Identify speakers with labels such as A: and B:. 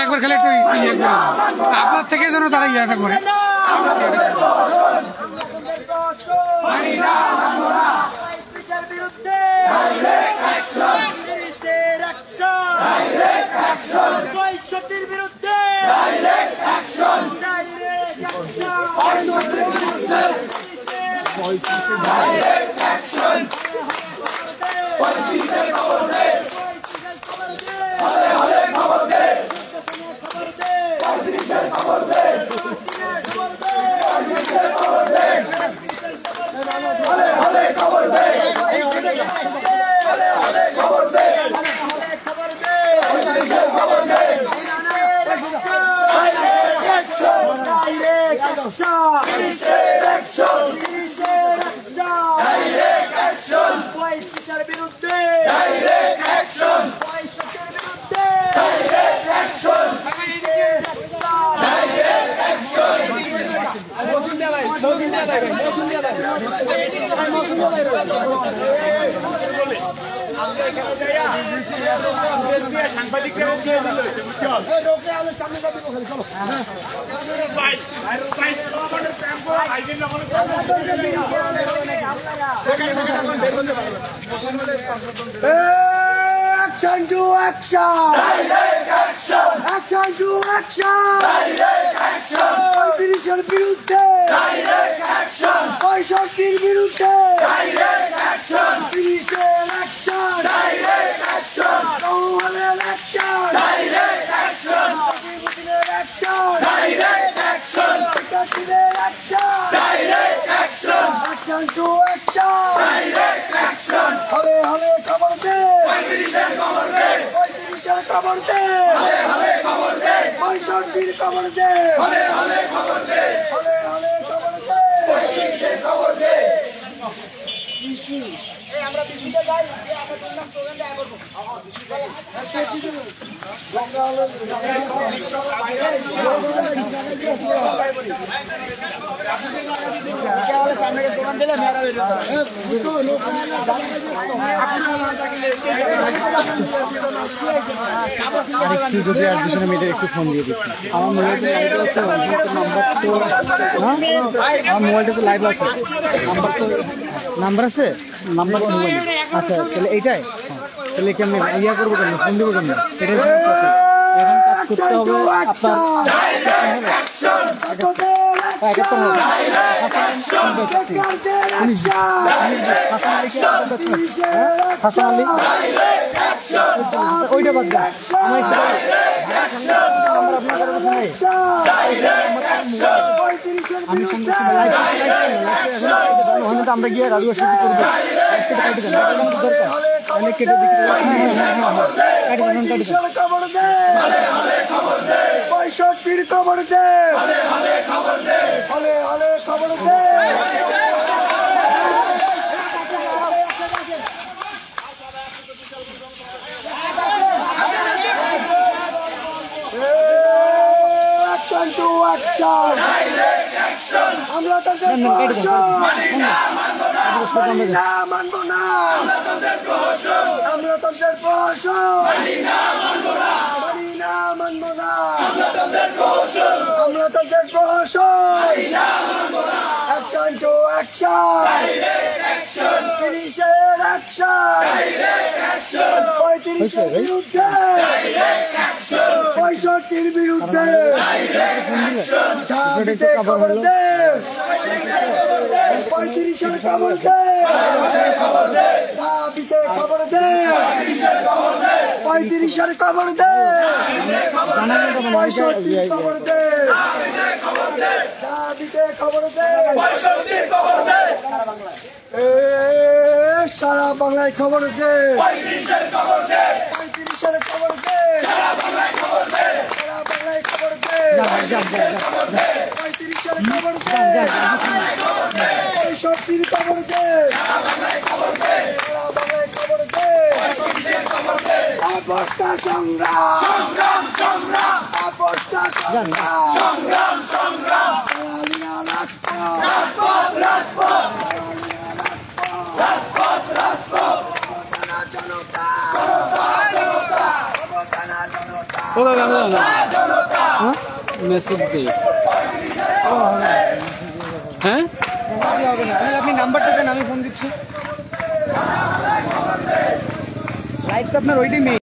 A: একবার খেলে একটু আপনার থেকে যেন তারা ইয়াটা করে
B: Action to action! Direct action! Action to action! Direct action! Competition বিরুদ্ধে! Direct action! পয়সাটির বিরুদ্ধে! Direct action! পুলিশের action! Direct action! কৌশলের action! Direct action! প্রতিবাদের action! Direct action! প্রশাসনের action! Direct action! Action to action! Direct action! হলে হলে খবর দে! পঁয়ত্রিশের খবর দে! পঁয়ত্রিশের খবর দে! হলে হলে খবর দে! পঁয়ষট্টির খবর দে! হলে হলে খবর দে! হলে হলে খবর দে! পঁয়ত্রিশের খবর দে! এই আমরা বিশুদ্ধ যাই আমরা বললাম প্রোগ্রাম দেয়া করব সামনে দোকান দিলে মেরা হয়ে যাবে
C: আরেকটু যদি আর দুজনে মিলে একটু ফোন দিয়ে দিচ্ছি আমার মোবাইলটা নাম্বার তো লাইভ আছে নাম্বার আছে নাম্বার মোবাইল আচ্ছা তাহলে এইটাই তাহলে কি আমি ইয়া করবো কেন ফোন দেবো কেন এটা এখন কাজ করতে হবে আপনার ওইটা বাদ আমরা গিয়ে রাজু সাথে করবো কেটে
B: পঁয়ষট্টি পঁয়ষট্টির খবর দে হলে হলে খবর দে Action to action! আমরা তাদের প্রহসন মানি না মানবো না আমরা তাদের প্রহসন আমরা তাদের প্রহসন মানি না মানবো না আমরা তাদের প্রহসন মানি না মানবো না Action to action! পুলিশের অ্যাকশন 35-এর বিরুদ্ধে 65-র বিরুদ্ধে দাবিতে খবর দে 35-এর খবর দে দাবিতে খবর দে 35-এর খবর দে 65-র খবর দে দাবিতে খবর দে সারা বাংলায় খবর দে 35-এর খবর দে সারা বাংলায় খবর দে 35-এর খবর দে 65-র খবর দে সারা বাংলায় খবর দে অবস্থা সংগ্রাম অবস্থা সংগ্রাম
C: মেসেজ দিই হ্যাঁ আপনি নাম্বারটা দেন আমি ফোন দিচ্ছি লাইভ তো আপনার ওইটাই মেয়ে